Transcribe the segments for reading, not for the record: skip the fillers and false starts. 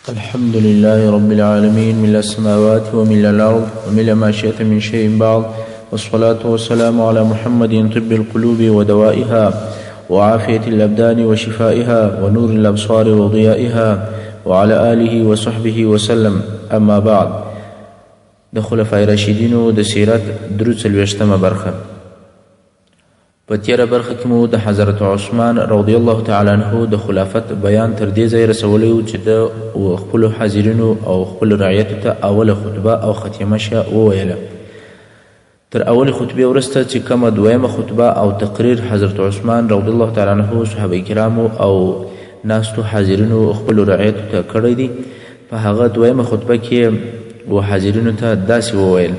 الحمد لله رب العالمين، ملء السماوات وملء الأرض وملء ما شئت من شيء بعد، والصلاة والسلام على محمد طب القلوب ودوائها وعافية الأبدان وشفائها ونور الأبصار وضيائها وعلى آله وصحبه وسلم. أما بعد، د خلفای راشدینو د سیرت درې څلوېښتمه برخه. په تېره برخه کې مو د حضرت عثمان رضی الله تعالی عنه د خلافت بیان تر دې ځایه رسولی و چې د خپلو حاضرینو او خپلو رعیتو ته اوله خطبه او ختیمه شه وویله. تر اولې خطبې وروسته چې کومه دویمه خطبه او تقریر حضرت عثمان رضی الله تعالی عنه صحابه کرامو او ناستو حاضرینو خپلو رعیتو ته کړی دي، په هغه دویمه خطبه کې و حاضرینو ته داسې وویل: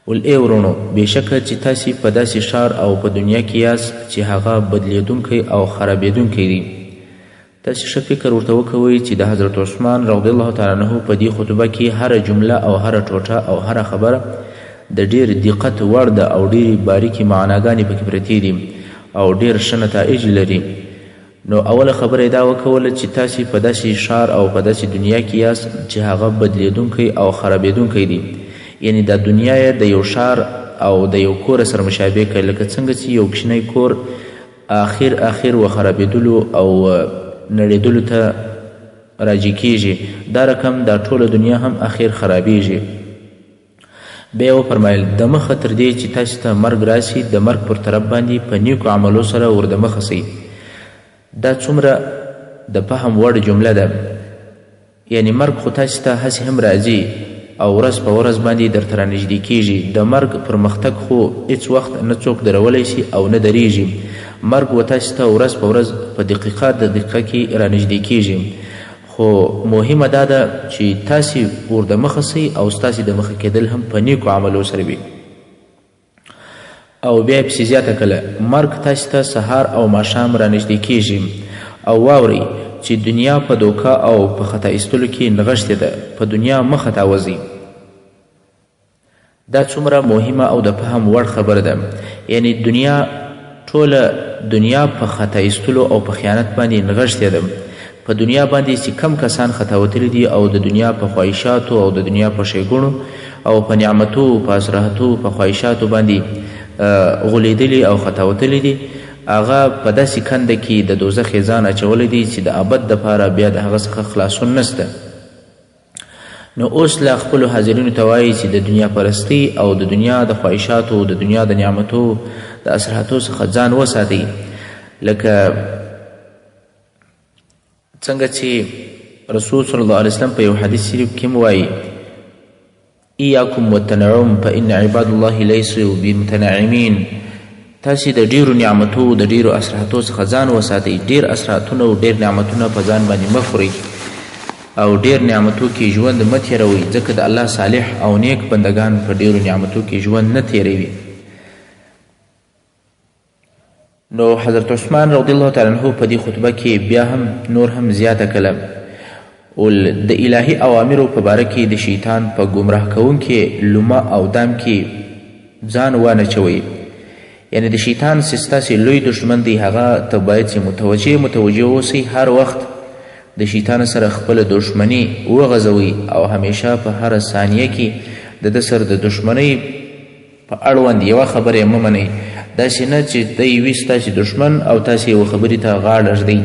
ای ورونو، بېشکه چې تاسې په داسې ښار او په دنیا کې یاست چې هغه بدلیدونکی او خرابېدونکی دی. تاسې ښه فکر ورته وکوئ چې د حضرت عثمان رضی الله تعالی عنه په دې خطبه کې هره جمله او هره ټوټه او هره خبره د ډېر دقت وړ ده او ډېرې باریکې معناګانې پکې پرتې دي او ډېر ښه نتایج لري. نو اوله خبره یې دا وکوله چې تاسې په داسې ښار او په داسې دنیا کې یاست چې هغه بدلیدونکی او خرابېدونکی دی. یعنی دا دنیا یې د یو ښار او د یو کور سره مشابه کړئ، لکه څنګه چې یو کوچنی کور آخر و خرابېدلو او نړېدلو ته راجع کیږي، دا رقم دا ټوله دنیا هم آخر خرابېږي. بیا یې وفرمایل: د مخه تر دې چې تاسې ته مرګ راسي، د مرګ پر طرف باندې په نیکو عملو سره ور د مخه سئ. دا څومره د فهم وړ جمله ده. یعنی مرګ خو تاسې ته هسې هم راځي او ورځ په ورځ باندې درته رانږدې کیږي. د مرګ پرمختګ خو هېڅ وخت نه څوک درولی شي او نه درېږي. مرګ و تاسې ته ورځ په ورځ په دقیقه کې رانږدې کیږي، خو مهمه دا ده چې تاسې ور د مخه سئ او ستاسې د مخه کېدل هم په نیکو عملو سره وي. او بیا یې پسې زیاته کړله: مرګ تاسې ته سهار او ماښام رانږدې کیږي. او واورئ چې دنیا په دوکه او په خطا ایستلو کې نغښتې ده، په دنیا مه خطا وځئ. دا څومره مهمه او د فهم وړ خبره ده. یعنی ټوله دنیا په خطا ایستلو او په خیانت باندې نغښتې ده. په دنیا باندې چې کم کسان خطا وتلي دي او د دنیا په خواهشاتو او د دنیا په ښېګڼو او په نعمتو، په اسراحتو، په خواهشاتو باندې غولیدلي او خطا وتلي دي، هغه په داسې کنده کې د دوزخ یې ځان اچولی دی چې د ابد دپاره بیا د هغه څخه خلاصون نسته. نو اوس لا خپلو حاضرینو ته وایي چې د دنیا پرستۍ او د دنیا د خواهشاتو، د دنیا د نعمتو، د اسراحتو څخه ځان وساتئ. لکه څنګه چې رسول صلی الله علیه وسلم په یو حدیث شریف کې هم وایي: ایاکم والتنعم فإن عباد الله لیسوا بمتنعمین. تاسې د ډیرو نعمتو، د ډیرو اسراحتو څخه ځان وساتئ. ډیر اسراحتونه او ډیر نعمتونه په ځان باندې مه خورئ او ډیر نعمتو کې ژوند مه تېروئ، ځکه د الله صالح او نیک بندگان په ډیرو نعمتو کې ژوند نه تېروي. نو حضرت عثمان رضی الله تعالی عنه په دې خطبه کې بیا هم نور هم زیاته کړه. د الهي اوامرو په باره کې د شیطان په ګمراه کوونکې لومه او دام کې ځان وانچوئ. یعنی د شیطان چې ستاسې لوی دښمن دی، هغه ته باید چې متوجه اوسئ. هر وخت د شیطان سره خپله دښمني وغځوئ او همیشه په هره ثانیه کې د ده سره د دښمنۍ په اړوند یوه خبره یې مه منئ. داسې نه چې دی وي ستاسې دښمن او تاسې یوه خبرې ته غاړه ږدئ،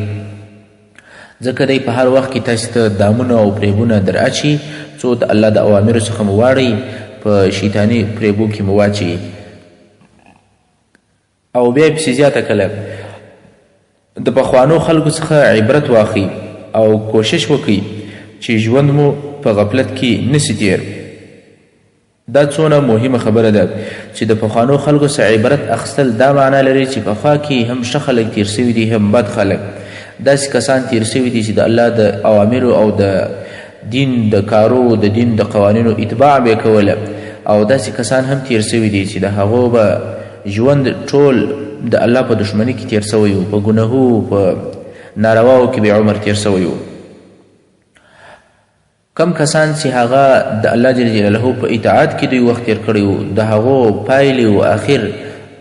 ځکه دی په هر وخت کې تاسې ته دامونه او پریبونه در اچي څو د الله د اوامرو څخه مو واړئ، په شیطاني پریبو کې مو واچوي. او بیا یې پسې زیاته کړله: د پخوانو خلکو څخه عبرت واخلئ او کوشش وکړئ چې ژوند مو په غفلت کې نسي تیر. دا څونه مهمه خبره ده چې د پخوانو خلکو څخه عبرت اخیستل دا معنا لري چې پخوا کې هم ښه خلک تیر سوي دي، هم بد خلک. داسې کسان تیر سوي دي چې د الله د اوامرو او د دین د کارو، د دین د قوانینو اتباع به یې کوله، او داسې کسان هم تیر سوي دي چې د هغو به ژوند ټول د الله په دښمنۍ کې تیر سوی و، په ګناهو، په نارواو کې به عمر تیر سوی و. کم کسان چې هغه د الله جل جلاله په اطاعت کې دوی وخت تیر کړی و، د هغو پایلې و آخر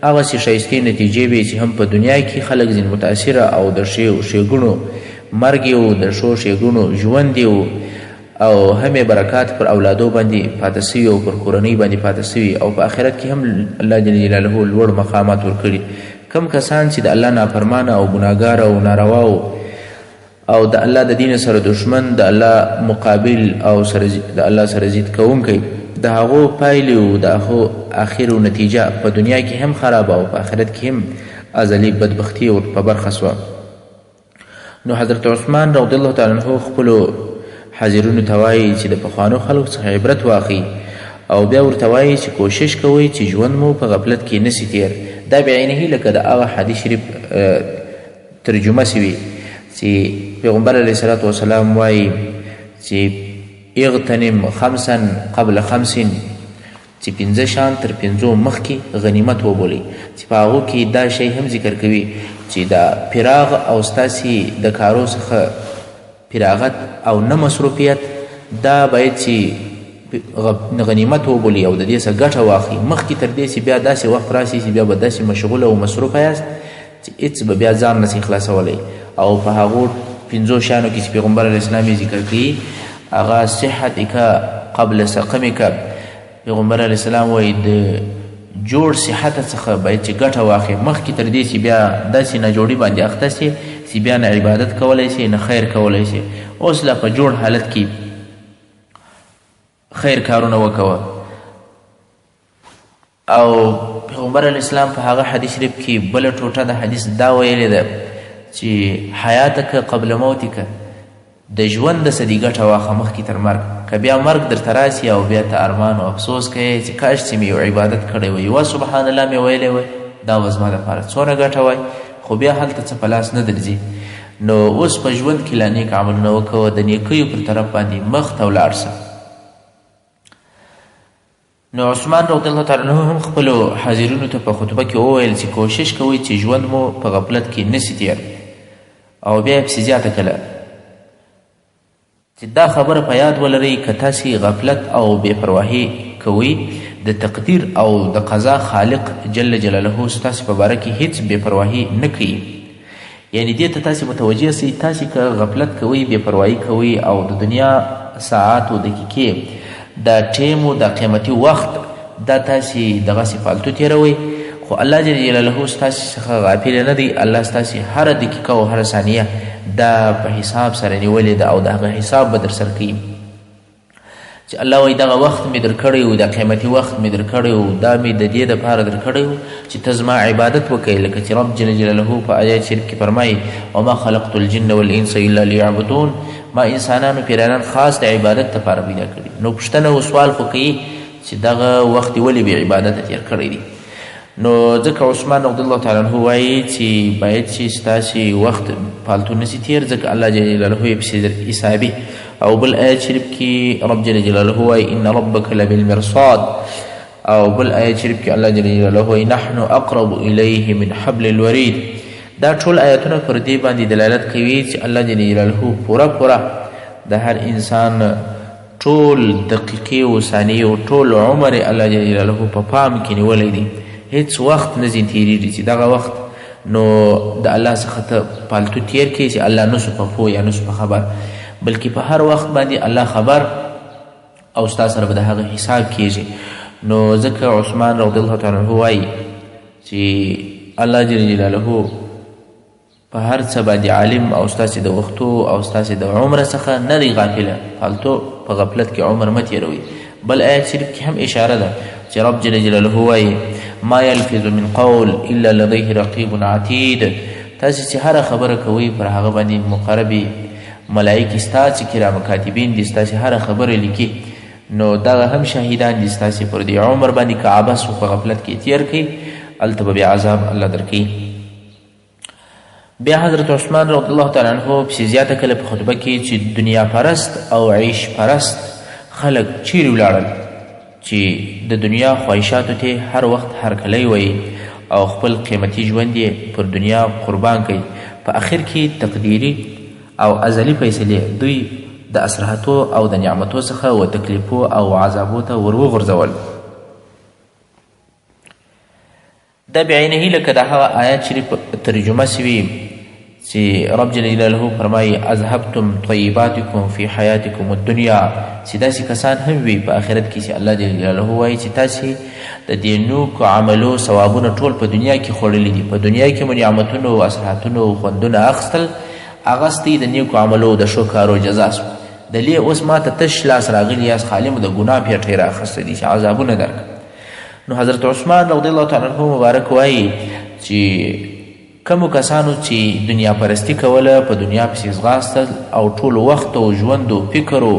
هغسې ښایستې نتیجې وې چې هم په دنیا کې خلک ځین متاثره او د ښېګڼو مرګ یې و، د ښو ښېګڼو ژوند یې و، او همې برکات پر اولادو باندې پاته سوي او پر کورنۍ باندې پاته سوي، او په آخرت کې هم الله جل جلاله لوړ مقامات ورکړي. کم کسان چې د الله نافرمانه او ګناهګار او ناروا او د الله د دین سره دشمن، د الله مقابل او د الله سره ضد کوونکی، د هغو پایلې او د هغو آخر و نتیجه په دنیا کې هم خرابه او په آخرت کې هم ازلي بدبختي ور په برخه سوه. نو حضرت عثمان رضی الله تعالی عنه خپلو حاضرینو ته وایي چې د پخوانو خلکو څخه عبرت واخلئ، او بیا ورته وایي چې کوشش کوئ چې ژوند مو په غفلت کې نسي تیر. دا بعینه لکه د هغه حدیث شریف ترجمه سوي چې پیغمبر علیه الصلاة والسلام وایي چې اغتنم خمسا قبل خمس، چې 5 شیان تر 5 مخکې غنیمت وبولئ، چې په هغو کې دا شی هم ذکر کوي چې د فراغ او ستاسې د کارو څخه فراغت او نه مصروفیت دا باید چې غنیمت وبولئ او د دې څخه ګټه واخلئ، مخکې تر دې چې بیا داسې وخت راشي چې بیا به داسې مشغوله او مصروفه یاست چې هېڅ به بیا ځان نسئ خلاصولی. او په هغو 5 شیانو کې چې پیغمبر علیه السلام یې ذکر کوي هغه صحتک قبل سقمک، پیغمبر علیه السلام وایي د جوړ صحت څخه باید چې ګټه واخلئ، مخکې تر دې چې بیا داسې ناجوړي باندې اخته سي چې بیا نه عبادت کولی سي نه خیر کولی سي. اوس لا په جوړ حالت کې خیر کارونه وکوه. او پیغمبر علیه السلام په هغه حدیث شریف کې بله ټوټه د حدیث دا ویلې ده چې حیاتک قبل موتک، د ژوند د څه دې ګټه واخله مخکې تر مرګ، که بیا مرګ درته راسي او بیا ته ارمان او افسوس کوې چې کاش چې مې یو عبادت کړی وی، یوه سبحان الله مې ویلی وی، دا به زما دپاره څومره ګټه وای، خو بیا هلته څه په لاس نه درځي. نو اوس په ژوند کې لا نیک عملونه وکوه، د نیکیو پر طرف باندې مخ ته ولاړ شه. نو عثمان رضی الله تعالی عنه هم خپلو حاضرینو ته په خطبه کې وویل چې کوشش کوئ چې ژوند مو په غفلت کې نسي تیر. او بیا یې پسې زیاته کړه چې دا خبره په یاد ولرئ که تاسې غفلت او بې پرواهي کوئ، د تقدیر او د قضا خالق جل جلاله ستاسې په باره کې هیڅ بې پرواهي نه کوي. یعنې دې ته تاسې متوجه سئ، تاسې که غفلت کوئ، بې پرواهي کوئ او د دنیا ساعات او دقیقې دا ټیم او دا قیمتي وخت دا تاسې دغسې فالتو تېروئ، خو الله جل جلاله ستاسې څخه غافل نه دی. الله ستاسې هره دقیقه او هره ثانیه دا په حساب سره نیولې ده او د هغه حساب به در سره کوي چې الله وایي دغه وخت مې در کړی و، دا قیمتي وخت مې در کړی و، دا مې د دې دپاره در کړی و چې ته زما عبادت وکړې، لکه چې رب جل جلاله په آیات شریف کې فرمایي وما خلقت الجن والانس الا لیعبدون، ما انسانانو پیرانان خاص د عبادت دپاره پیدا کړي. نو پوښتنه او سوال خو کوي چې دغه وخت یې ولې بې عبادته تېر کړی دی. نو ځکه عثمان رضی الله تعالی عنه وایي چې باید چې ستاسې وخت فالتو نسي تېر، ځکه الله جل جلاله یې پسې حسابي. او بل آیت شریف کې رب جل جلاله وایي ان ربک لبالمرصاد، او بل آیت شریف کې الله جل جلاله وایي نحن اقرب الیه من حبل الورید. دا ټول آیتونه پر دې باندې دلالت کوي چې الله جل جلاله پوره د هر انسان ټول دقیقې او ثانیې او ټول عمر الله جل جلاله په پام کې نیولی دی، هیڅ وخت نه ځینې تېرېږي چې دغه وخت نو د الله څخه ته پالتو تېر کړي چې الله نسو په پوه یا نسو په خبر، بلکې په هر وخت باندې الله خبر او ستا سره به د هغه حساب کېږي. نو ځکه عثمان رضی الله تعالی عنه وایي چې الله جل جلاله په هر څه باندې عالم او ستاسې د وختو او ستاسې د عمر څخه نه دی غافله، فالتو په غفلت کې عمر مه تېروئ. بل آیت شریف کې هم اشاره ده چې رب جل جلاله وایي ما یلفظ من قول الا لدیه رقیب عتید، تاسې چې هره خبره کوئ پر هغه باندې مقربې ملایکې ستا چې کرام کاتبین دي ستاسې هره خبره لیکي. نو دغه هم شهیدان دي ستاسې پر دې عمر باندې که عبث په غفلت کې تېر کړئ، هلته به بیا عذاب الله درکوي. بیا حضرت عثمان رضی الله تعالی عنه پسې زیاته کله په خطبه کې چې دنیا پرست او عیش پرست خلک چیرې ولاړل چې د دنیا خواهشاتو ته هر وخت هرکلی وایي او خپل قیمتي ژوند یې پر دنیا قربان کوي. په آخر کې تقدیري او ازلي فیصلې دوی د اسرحتو او د نعمتو څخه و تکلیفو او عذابو ته ور وغورځول. دا بعینه لکه د هغه آیات شریف ترجمه سوي چې رب جل جلاله فرمایي اذهبتم طیباتکم فی حیاتکم الدنیا، چې داسې کسان هم وي په آخرت کې چې الله جل جلاله وایي چې تاسې د دې نیکو عملو ثوابونه ټول په دنیا کې خوړلي دي، په دنیا کې مو نعمتونو او اصلاحاتونو خوندونه اخیستل، اغستی د نیکو عملو د ښو کارو جزا سوه. دلې اوس ما ته تش لاس راغلي یاست، خالي مو د ګناه پیټۍ رااخیستی دي چې عذابونه درکړه. نو حضرت عثمان رضی الله تعالی عنه مبارک وایي چې کومو کسانو چې دنیا پرستی کوله، په دنیا پسې ځغاستل او ټول وخت او ژوند او فکر او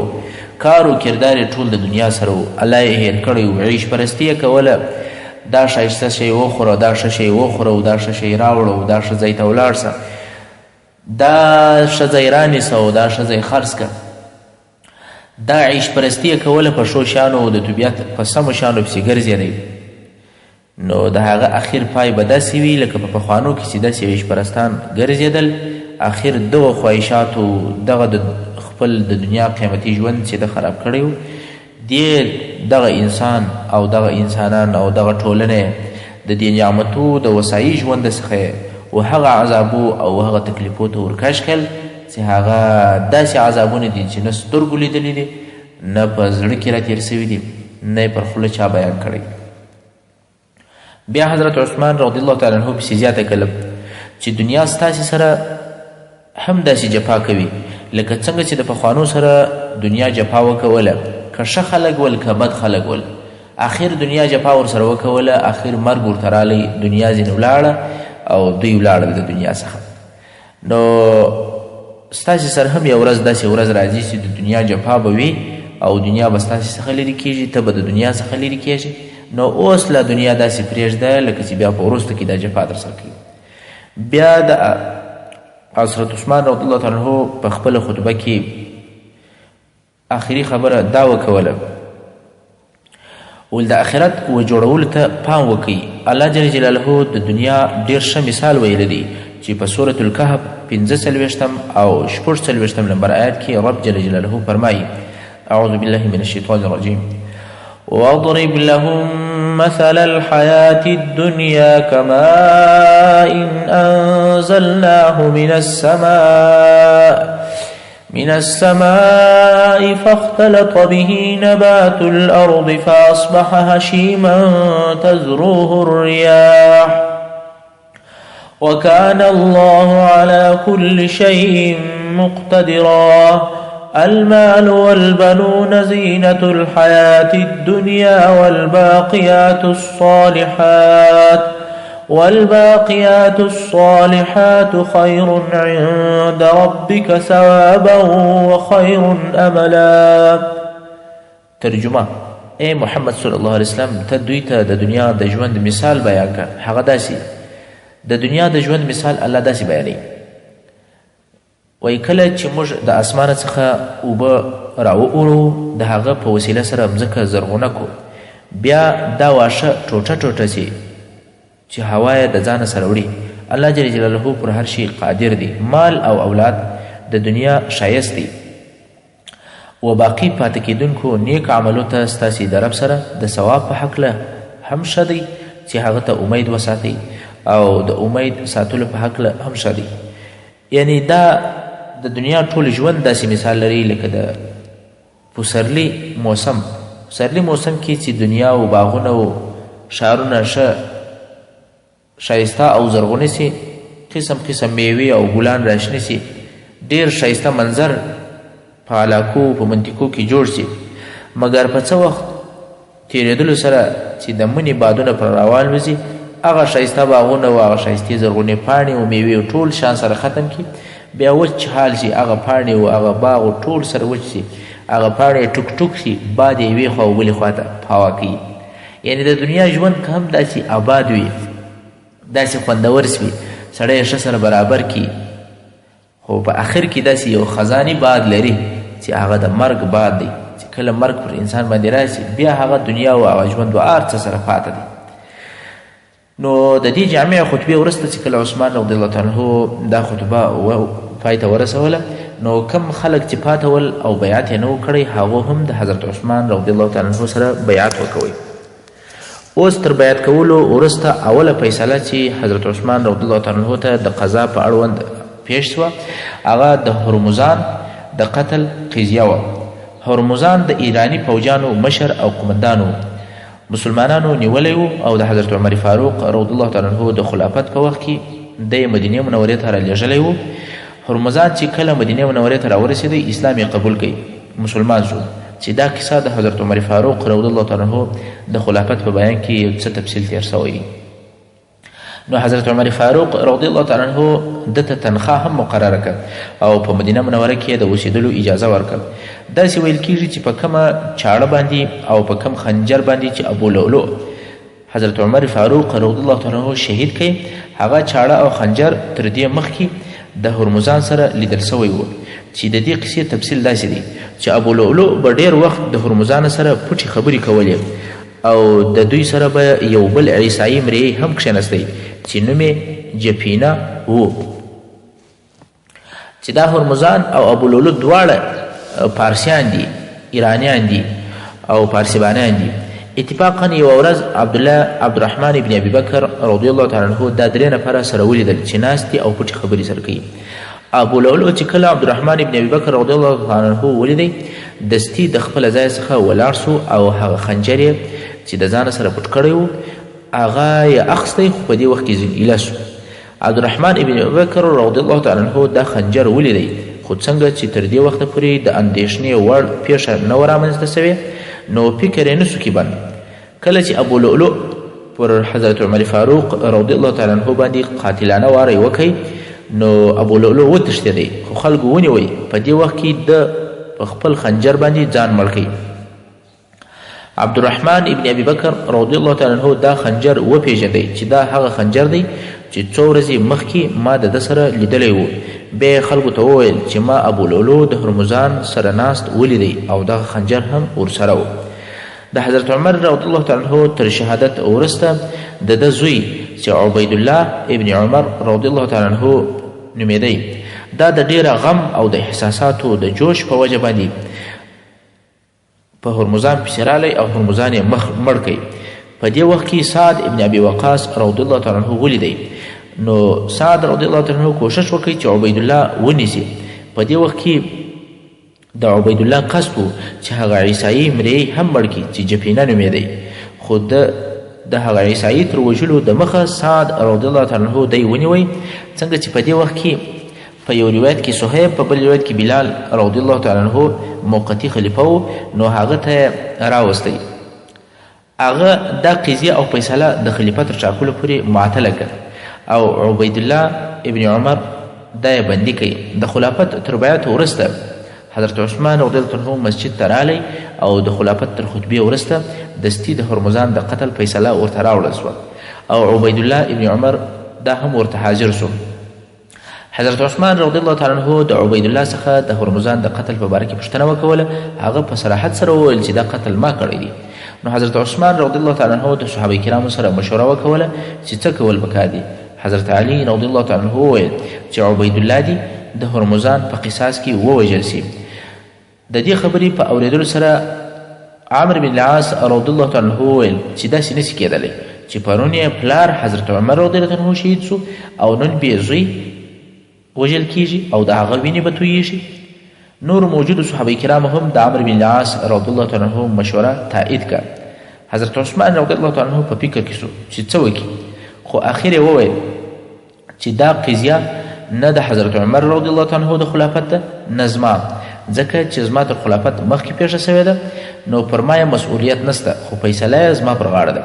کار او کردار یې ټول د دنیا سره و، الله یې هېر کړی و، عیش پرستي یې کوله، دا ښایسته شی وخوره، دا ښه شی وخوره او دا ښه شی راوړه او دا ښه ځای ته ولاړ شه، دا ښه ځای رانیسه او دا ښه ځای خرڅ کړه. دا عیش پرستی یې کوله، په ښو شیانو او د طبیعت په سمو شیانو پسې ګرځېدی. نو د هغه اخیر پای به داسې وي لکه په پخوانو کې چې داسې عیش پرستان ګرځېدل، اخر دغه خواهشاتو دغه د خپل د دنیا قیمتي ژوند چې د خراب کړی و، دغه انسان او دغه انسانان او دغه ټولنې د دې نعمتو د وسایي ژوند څخه و هغه عذابو او هغه تکلیفو ته ورکش کړل چې هغه داسې عذابونه دي چې نه سترګو لیدلي دي، نه په زړه کې راتېر سوي دي، نه یې پر خوله چا بیان کړی. بیا حضرت عثمان رضی الله تعالی عنه پسې زیاته کړله چې دنیا ستاسې سره هم داسې جفا کوي لکه څنګه چې د پخوانو سره دنیا جفا وکوله، که ښه خلک ول که بد خلک ول، آخر دنیا جفا ورسره وکوله، آخر مرګ ورته رالی، دنیا ځینې ولاړه او دوی ولاړل د دنیا څخه. نو ستاسې سره هم یو ورځ داسې ورځ راځي چې د دنیا جفا به وي او دنیا به ستاسې څخه لرې کېږي، ته به د دنیا څخه لرې کېږي. نو اوس لا دنیا داسې پرېږده لکه چې بیا په وروسته کې دا جفا در سره کوي. بیا د حضرت عثمان رضی الله تعالی عنه په خپله خطبه کې آخري خبره دا وکوله، ول د آخرت و جوړولو ته پام وکړئ. الله جل جلاله د دنیا ډېر ښه مثال ویلی دی چې په سورة الکهف 45 او 46 نمبر آیات کې رب جل جلاله فرمایي: اعوذ بالله من الشیطان الرجیم واضرب لهم مثل الحياة الدنيا كماء أنزلناه من السماء فاختلط به نبات الأرض فأصبح هشيما تذروه الرياح وكان الله على كل شيء مقتدرا المال والبنون زينة الحياة الدنيا والباقيات الصالحات خير عند ربك ثوابا وخير أملا. ترجمه: اے محمد صلی الله علیه وسلم، ته دوی ته د دنیا د ژوند مثال بیان کړه. هغه داسې د دنیا د ژوند مثال الله داسې بیانوي، وایي کله چې موږ د اسمانه څخه اوبه راوړو د هغه په وسیله سره مځکه زرغونه کو، بیا دا واښه ټوټه ټوټه چې هوا یې د ځانه سره وړي. الله جل جلاله پر هر شي قادر دی. مال او اولاد د دنیا ښایست دی و باقي پاتې کېدونکو نیک عملو ته ستاسې د رب سره د ثواب په هکله هم ښه دی چې هغه ته امید وساتئ او د امید ساتلو په هکله هم ښه دی. یعنی دا د دنیا ټول ژوند داسې مثال لري لکه د پسرلي موسم کې چې دنیا او باغونه او ښارونه ښایسته او زرغونې سي، قسم قسم میوې او ګلان راشنه سي، ډېر ښایسته منظر په علاقو په منطقو کې جوړ سي، مګر په څه وخت تېرېدلو سره چې د مني بادونه پر راوالوځي، هغه ښایسته باغونه او هغه ښایستې زرغونې پاڼې او میوې ټول شان سره ختم کړي، بیا وچ حال شي، هغه پاڼې او هغه باغ ټول سره وچ شي، هغه پاڼې ټوک ټوک شي، باد یې یوې خوا او بلې خوا ته هوا کوي. یعنې د دنیا ژوند که هم داسې آباد وي، داسې خوندور سوي، سړی یې ښه سره برابر کړي، خو په آخر کې داسې یو خزاني باد لري چې هغه د مرګ باد دی، چې کله مرګ پر انسان باندې راشي بیا هغه دنیا او هغه ژوند و هر څه سره پاته دی. نو د دې جامع خطبې وروسته چې کله عثمان رضی الله تعالی عنه دا خطبه پای ته ورسوله، نو کم خلک چې پاته ول او بیعت یې نه و کړی، هغه هم د حضرت عثمان رضی الله تعالی عنه سره بیعت وکوئ. اوس تر بیعت کولو وروسته اوله فیصله چې حضرت عثمان رضی الله تعالی عنه ته د قضا په اړوند پیش شوه هغه د هرمزان د قتل قضیه وه. هرمزان د ایرانی پوجانو مشر او قمندان و. مسلمانانو نیولی و او د حضرت عمر فاروق رضی الله تعالی عنه د خلافت په وخت کې د مدینې منورې ته رالیږلی و. هرمزان چې کله مدینې منورې ته راورسېدی اسلام یې قبول کړي، مسلمان شو. چې دا کیسه د حضرت عمر فاروق رضی الله تعالی عنه د خلافت په بیان کې یو څه تفصیل تیر شوی. نو حضرت عمر فاروق رضی الله تعالی عنه دته تنخواه هم مقرره کړ او په مدینه منوره کې د اوسېدلو اجازه ورکړه. داسې ویل کېږي چې په کومه چاړه باندې او په کوم خنجر باندې چې ابو لؤلؤ حضرت عمر فاروق رضی الله تعالی عنه شهید کړي، هغه چاړه او خنجر تر دې مخکې د هرمزان سره لیدل سوی و. چې د دې قصې تفصیل داسې دی چې ابو لؤلؤ به ډېر وخت د هرمزان سره پټې خبرې کولې او د دوی سره به یو بل عیسایي مریی هم کښېنستی چې نوم یې جفینه و. چې دا هرمزان او ابو لؤلؤ دواړه پارسیان دي، ایرانیان دي او پارسیبانیان دي. اتفاقا یوه ورځ عبدالرحمن ابن ابي بکر رضی الله تعالی عنه دا درې نفره سره ولیدل چې ناست دي او پټې خبرې سره کوي. ابو لؤلؤ چې کله عبدالرحمن ابن ابي بکر رضی الله تعالی عنه ولیدی دستي د خپل ځای څخه ولاړ سو او هغه خنجر یې چې د ځان سره پټ کړی و هغه یې اخیستی، خو په دې وخت کې ایله سو. عبدالرحمن ابن ابي بکر رضی الله تعالی عنه دا خنجر ولیدی، خو څنګه چې تر دې وخته پورې د اندېښنې وړ پیښه نه وه رامنځته سوې نو فکر یې نه سو کیبن. کله چې ابو لؤلؤ پر حضرت عمر فاروق رضی الله تعالی عنه باندې قاتلانه واری وکړي نو ابو لؤلؤ وتښتېدی، خو خلکو ونیوی. په دې وخت کې د په خپل خنجر باندې ځان مړ کړي. عبدالرحمن ابن ابي بکر رضی الله تعالی عنه دا خنجر وپېژندی چې دا هغه خنجر دی چې څو ورځې مخکې ما د ده سره لیدلی و. بیا یې خلکو ته وویل چې ما ابو لؤلؤ د هرمزان سره ناست ولیدی او دغه خنجر هم ورسره و. د حضرت عمر رضی الله تعالی عنه تر شهادت وروسته د ده زوی چې عبیدالله ابن عمر رضی الله تعالی عنه نومېدی، دا د ډیره غم او د احساساتو د جوش په وجه باندې په هرمزان پسې رالی او هرمزان یې مړ کړي. په دې وخت کې سعد ابن ابي وقاص رضی الله تعالی عنه ولیدی. نو سعد رضی الله تعالی عنه کوشش وکړي چې عبیدالله ونیسي. په دې وخت کې د عبیدالله قصد و چې هغه عیسایي مریی هم مړ کړي چې جفینه نومېدی، خو د هغه عیسایي تر وژلو د مخه سعد رضی الله تعالی عنه دی ونیوی. څنګه چې په دې وخت کې په یو روایت کې صهیب، په بل روایت کې بلال رضی الله تعالی عنه موقتي خلیفه و، نو هغه ته راوستی. هغه دا قضیه او فیصله د خلیفه تر ټاکلو پورې معطله کړه او عبیدالله ابن عمر دا یې بندي کوي. د خلافت تر بیعت وروسته حضرت عثمان رضی الله عنه مسجد ته رالی او د خلافت تر خطبې وروسته دستي د هرمزان د قتل فیصله ورته راوړل سوه او عبیدالله ابن عمر دا هم ورته حاضر سو. حضرت عثمان رضی الله تعالی عنه د عبیدالله څخه د هرمزان د قتل په باره کې پوښتنه وکوله. هغه په صراحت سره وویل چې دا قتل ما کړی دی. نو حضرت عثمان رضی الله تعالی عنه د صحابه کرامو سره مشوره وکوله چې څه کول پکار دي. حضرت علي رضی الله تعالی عنه وویل چې عبیدالله دی د هرمزان په قصاص کې ووژل سي. د دې خبرې په اورېدلو سره عمرو بن العاص رضی الله تعالی عنه وویل چې داسې نشي کېدلی چې پرون یې پلار حضرت عمر رضی الله عنه شهید سو او نن بې زوی وژل کیږي او د هغه وینې به تویېږي. نور موجودو صحابه کرامو هم د عمرو بن العاص رضی الله تعالی عنه مشوره تایید کړه. حضرت عثمان رضی الله تعالی عنه په فکر کې سو چې څه وکړي، خو اخر یې وویل چې دا قضیه نه د حضرت عمر رضی الله تعالی عنه د خلافت ده نه زما، ځکه چې زما تر خلافت مخکې پیښه سوې ده نو پر ما یې مسؤلیت نسته، خو فیصله یې زما پر غاړه ده.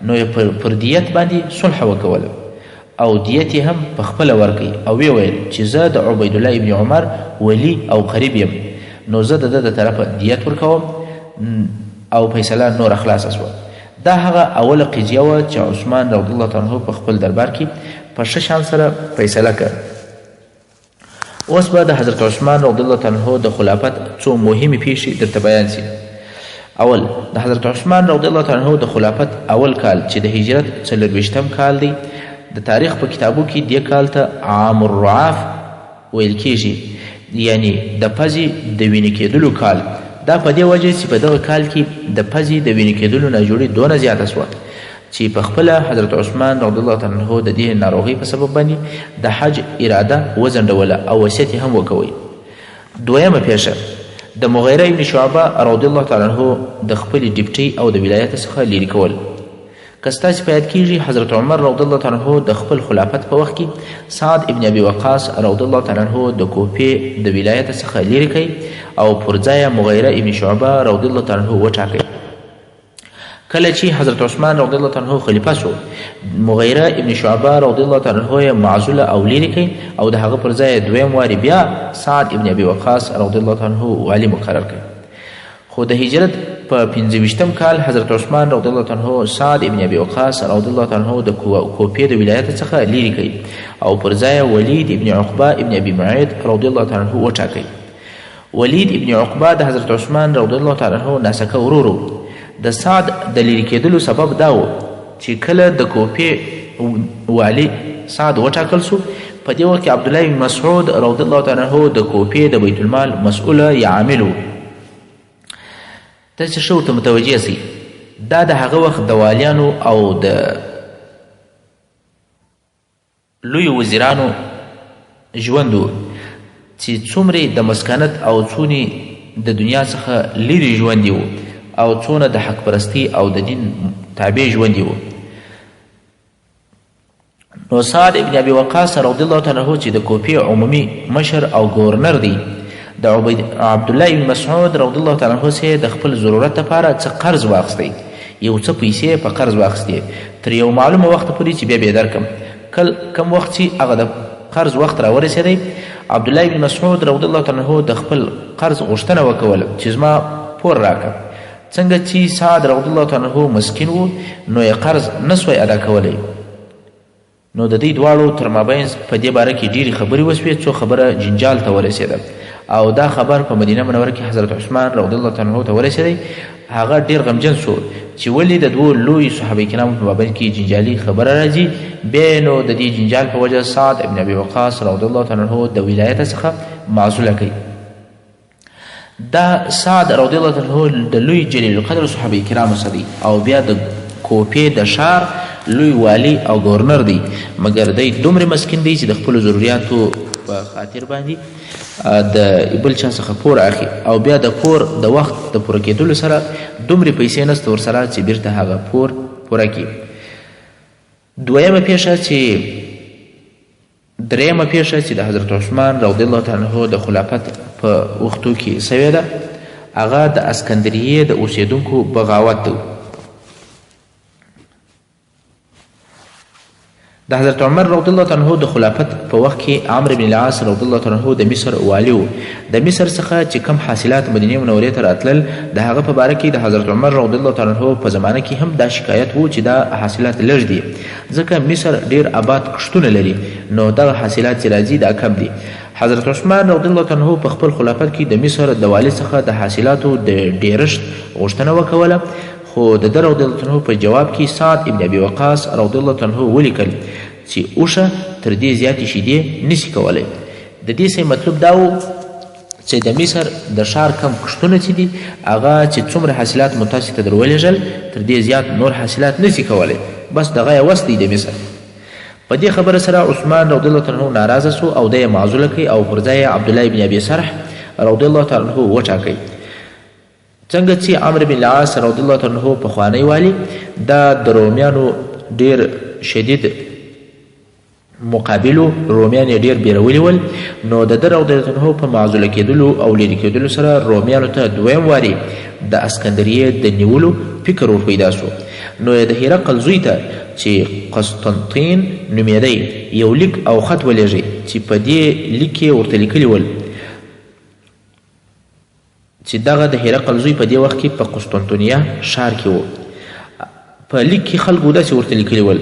نو یې پر دیت باندې صلح وکوله او دیت یې هم په خپله ورکوي او ویې ویل چې زه د عبیدالله ابن عمر ولی او قریب یم، نو زه د ده د طرفه دیت ورکوم او فیصله نوره خلاصه سوه. دا هغه اوله قضیه وه چې عثمان رضی الله تعالی عنه په خپل دربار کې په ښه شان سره فیصله کړ. اوس به د حضرت عثمان رضی الله تعالی عنه د خلافت څو مهمې پیښې درته بیان سي. اول د حضرت عثمان رضی الله تعالی عنه د خلافت اول کال چې د هجرت 24 کال دی. د تاریخ په کتابو کې دې کال ته عام الرعاف ویل کېږي، یعنی د پزې د وینې کېدلو کال. دا په دې وجه چې په دغه کال کې د پزې د وینې کېدلو ناجوړي دونه زیاته سوه چې په خپله حضرت عثمان رضی الله تعالی عنه د دې ناروغۍ په سبب باندې د حج اراده وځنډوله او وصیت یې هم وکوئ. دویمه پیښه د مغیره ابن شعبه رضی الله تعالی عنه د خپلې ډیپټۍ او د ولایت څخه لیرې کول. که ستاسې په یاد کېږي حضرت عمر رضی الله تعالی عنه د خپل خلافت په وخت کې سعد ابن ابي وقاص رضی الله تعالی عنه د کوفې د ولایت څخه لیرې کړئ او پر ځای مغیره ابن شعبه رضی الله تعالی عنه وټاکئ. کله چې حضرت عثمان رضی الله تعالی عنه خلیفه شو، مغیره ابن شعبه رضی الله تعالی عنه یې معزوله او لیرې کړئ او د هغه پر ځای دویم وارې بیا سعد ابن ابي وقاص رضی الله تعالی عنه والي مقرر کړئ. خو د هجرت په 15 کال حضرت عثمان رضی الله تعالی عنه سعد ابن ابي وقاص رضی الله تعالی عنه د کوفې د ولایت څخه لیرې کړئ او پر ځای ولید ابن عقبه ابن ابي معيط رضی الله تعالی عنه وټاکئ. ولید ابن عقبه د حضرت عثمان رضی الله تعالی عنه ناسکه ورور و. د سعد د لیرې کېدلو سبب دا و چې کله د کوفې والي سعد وټاکل سو، په دې وخت کې عبدالله بن مسعود رضی الله تعالی عنه د کوفې د بیت المال مسؤوله یا عامل و. تاسې ښه ورته متوجه سئ، دا د هغه وخت د والیانو او د لویو وزیرانو ژوند و چې څومره د مسکنت او څونې د دنیا څخه لیرې ژوندي و او څونه د حق پرستی او د دین تابع ژوندي و. نو سعد ابن ابي وقاص رضی الله تعالی عنه چې د کوفې عمومي مشر او گورنر دی، د عبدالله بن مسعود رضی الله تعالی عنه څخه د خپل ضرورت لپاره څه قرض واخیستی، یو څه پیسې په قرض واخیستې تر یو معلومه وخت پورې چې بیا به یې درکړم. کم وخت چې هغه د قرض وخت راورسېدی، عبدالله بن مسعود رضی الله تعالی عنه د خپل قرض غوښتنه وکوله چې زما پور راکړه. څنګه چې سعد رضی الله تعالی عنه مسکین و نو یې قرض نسوی ادا کولی، نو د دې دواړو تر مابین په دې باره کې ډېرې خبرې وسوې څو خبره جنجال ته ورسېده او دا خبر په مدینه منوره کې حضرت عثمان رضی الله تعالی عنه ته ورسېدی. هغه ډېر غمجن شو چې ولې د دوو لوی صحابه کرامو په مابین کې جنجالي خبره راځي. بیا نو د دې جنجال په وجه سعد ابن ابي وقاص رضی الله تعالی عنه د ولایت څخه معزوله کوي. دا سعد رضی الله تعالی عنه د لوی جلیل القدر صحابه کرامو څخه دی او بیا د کوفې د شار لوی والی او گورنر دی، مګر دی دومره مسکین دی چې د خپلو ضروریاتو په خاطر باندې د بل چا څخه پور اخلي او بیا د پور د وخت د پوره کېدلو سره دومره پیسې نسته ورسره چې بیرته هغه پور پوره کړي. درېیمه پیښه چې د حضرت عثمان رضی الله تعالی عنه د خلافت په وختو کې سوې ده، هغه د اسکندریې د اوسېدونکو بغاوت دی. د حضرت عمر رضی الله تعالی عنه د خلافت په وخت کې عمرو بن العاص رضی الله تعالی عنه د مصر والی و. د مصر څخه چې کم حاصلات مدینې منورې ته راتلل، د هغه په باره کې د حضرت عمر رضی الله تعالی عنه په زمانه کې هم دا شکایت و چې دا حاصلات لږ دي، ځکه مصر ډیر آباد کښتونه لري، نو دغه حاصلات چې راځي دا کم دي. حضرت عثمان رضی الله تعالی عنه په خپل خلافت کې د مصر د والي څخه د حاصلاتو د ډیرښت غوښتنه وکوله، خو د ده رضی الله تعالی عنه په جواب کې سعد ابن ابي وقاص رضی الله تعالی عنه ولیکل چې اوښه تر دې زیاتې شیدې نشي کولی. د دې څه مطلب دا و چې د مصر د ښار کم کښتونه چې دي هغه چې څومره حاصلات مو تاسې ته در ولېږل تر دې زیات نور حاصلات نشي کولی، بس دغه یې وس دی د مصر. په دې خبره سره عثمان رضی الله تعالی عنه ناراضه سو او دی یې معزوله کوي او پر ځای عبدالله بن ابي سرح رضی الله تعالی عنه وټاکئ. څنګه چې عمرو بن العاص رضی الله تعالی عنه پخوانی والي دا د رومیانو ډېر شدید مقابلو، رومیان یې ډېر بیرولي ول، نو د ده رضی الله عنه په معزوله کېدلو او لیرې کېدلو سره رومیانو ته دویم واري د اسکندریې د نیولو فکر ور پیدا سو. نو د هرقل زوی ته چې قسطنطین نومېدی یو لیک او خط ولېږئ چې په دې لیک یې ورته لیکلي ول چې دغه د هرقل زوی په دې وخت کې په قسطنطنیه ښار کې و. په لیک کې خلکو داسې ورته لیکلي ول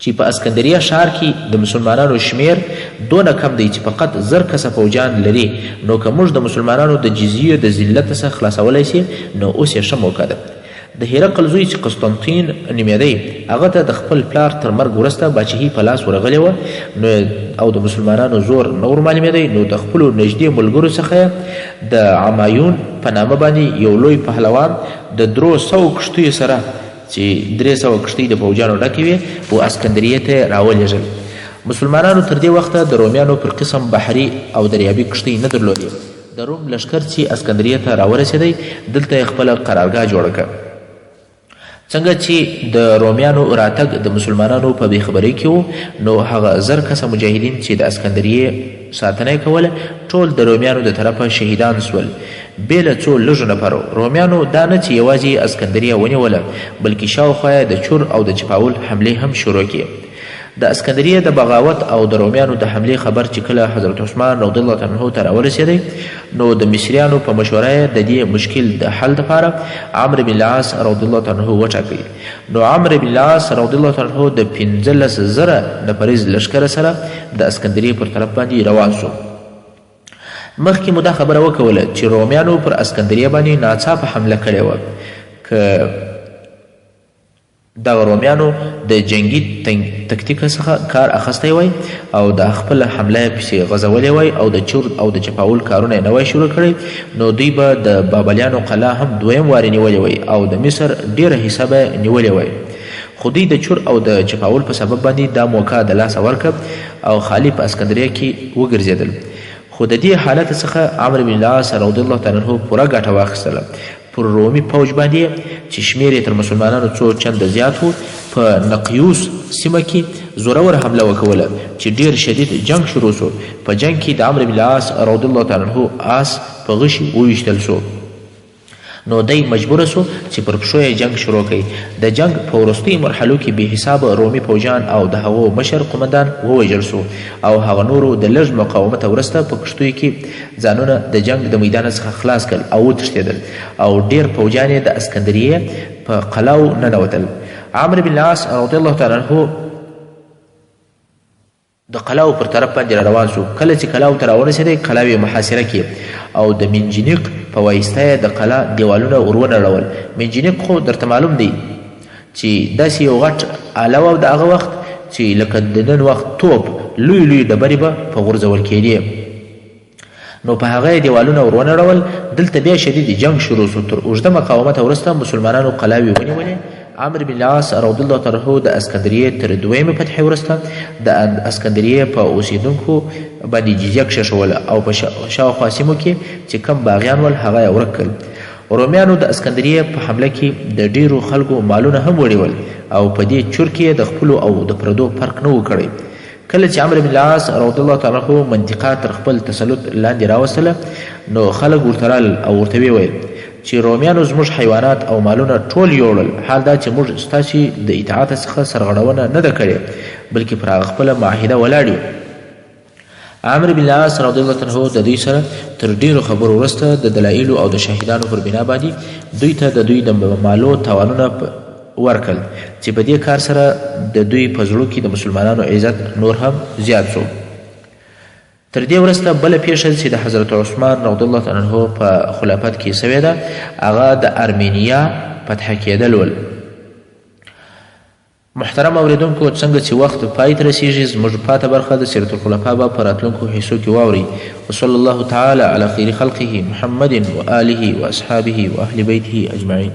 چې په اسکندریه ښار کې د مسلمانانو شمیر دونه کم دی چې فقط 1000 کسه فوجان لري، نو که موږ د مسلمانانو د جزیې د ذلت څخه خلاصولی سي نو اوس یې ښه موقع ده. د هرقل زوی چې قسطنطین نومېدی هغه ته د خپل پلار تر مرګ وروسته باچهي په لاس ورغلې وه، نو او د مسلمانانو زور نه ور معلومېدی، نو د خپلو نږدې ملګرو څخه د عمایون په نامه باندې یو لوی پهلوان د 300 کښتیو سره چې 300 کښتۍ د پوځیانو ډکې وې و اسکندریې ته راولېږل. مسلمانانو تر دې وخته د رومیانو پر قسم بحري او دریابي کښتۍ نه درلودې. د روم لښکر چې اسکندریې ته راورسېدی دلته یې خپله قرارګاه جوړه کړه. څنګه چې د رومیانو راتګ د مسلمانانو په بېخبرۍ کې و نو هغه 1000 کسه مجاهدین چې د اسکندریې ساتنه یې کوله ټول د رومیانو د طرفه شهیدان سول. بې له څو لږو نفرو رومیانو دا نه چې یوازې اسکندریه ونیوله بلکې شاوخوا یې د چور او د چپاول حملې هم شروع کړې. د اسکندریه د بغاوت او د رومیانو د حملې خبر چې کله حضرت عثمان رضی الله عنه ته راورسېدی نو د مصریانو په مشوره یې د دې مشکل د حل دپاره عمرو بن العاص رضی الله عنه وټاکئ. نو عمرو بن العاص رضی الله عنه د 15,000 نفریز لښکره سره د اسکندریې پر طرف باندې روان سو. مخکې مو دا خبره وکوله چې رومیانو پر اسکندریه باندې ناڅاپه حمله کړې وه. که دغه رومیانو د جنگي تکتیک څخه کار اخیستی وای او د خپله حمله یې پسې غځولی وای او د چور او د چپاول کارونه یې نه وای شروع کړی نو دوی به د بابلیانو قلعه هم دویم وارې نیولې وای او د مصر ډیره حصه به نیولې وای. خو دوی د چور او د چپاول په سبب باندې دا موقع د لاسه ورکړه او خالي په اسکندریه کې وګرځېدل. خو د دې حالت څخه عمرو بن العاص رضی الله تعالی عنه پوره ګټه واخیستله. پر رومي پوج باندې چې شمیر یې تر مسلمانانو څو چنده زیات و په نقیوس سیمه کې زورور حمله وکوله چې ډیر شدید جنگ شروع سو. په جنگ کې د عمرو بن العاص رضی الله تعالی عنه آس په غشي وویشتل سو نو دی مجبوره سو چې پر پښو یې جنگ شروع کړي. د جنگ په وروستیو مرحلو کې بې حسابه رومي پوجان او د هغو مشر قمندان ووژل سو او هغه نورو د لږ مقاومته وروسته په کښتیو کې ځانونه د جنگ د میدان څخه خلاص کړل او وتښتېدل او ډیر پوجان یې د اسکندریې په قلاو ننوتل. عمرو بن العاص رضی الله تعالی عنه د قلاو پر طرف باندې روان سو. کله چې قلاو ته راورسېدی قلاو یې محاصره کړي او د منجنیق په واسطه د قلا دیوالونه ور ونړول. منجنیق خو درته معلوم دی چې داسې یو غټ آله وه د هغه وخت چې لکه د نن وخت توپ لوی لوی ډبرې به په غورځول کېدې نو په هغه یې دیوالونه ور ونړول. دلته بیا شدید جنگ شروع سو. تر اوږده مقاومته وروسته مسلمانانو قلاوې ونیولې. عمرو بن العاص رضی الله تعالی عنه د اسکندریې تر دویمې فتحې وروسته د اسکندریې په اوسېدونکو باندې جزیه کښېښوله او په شاوخوا سیمو کې چې کم باغیان ول هغه یې ورک کړل. رومیانو د اسکندریې په حمله کې د ډیرو خلکو مالونه هم وړېول او په دې چور کې د خپلو او د پردو فرق نه و کړی. کله چې عمرو بن العاص رضی الله تعالی عنه منطقه تر خپل تسلط لاندې راوستله نو خلک ورته رال او ورته ویل چې رومیانو زموږ حیوانات او مالونه ټول یوړل. حال دا چې موږ ستاسې د اطاعت څخه سرغړونه نه ده کړې بلکې پر هغه خپله معاهده ولاړ یو. عمرو بن العاص رضی الله عنه د دوی سره تر ډیرو خبرو وروسته د دلایلو او د شاهدانو پر بنا باندې دوی ته د دوی د مالو تاوانونه ورکړل چې په دې کار سره د دوی په زړو کې د مسلمانانو عزت نور هم زیات سو. تر دې وروسته بله پیښه چې د حضرت عثمان رضی الله تعالی عنه په خلافت کې سوې ده هغه د ارمینیا فتح کېدل ول. محترم اوریدونکو څنګه چې وخت پای ته رسیږي زموږ پاته برخه د سیرت الخلفاء به په راتلونکو حصو کې واورئ. وصلی الله تعالی علی خیر خلقه محمد و آله و اصحابه و اهل بیته اجمعین.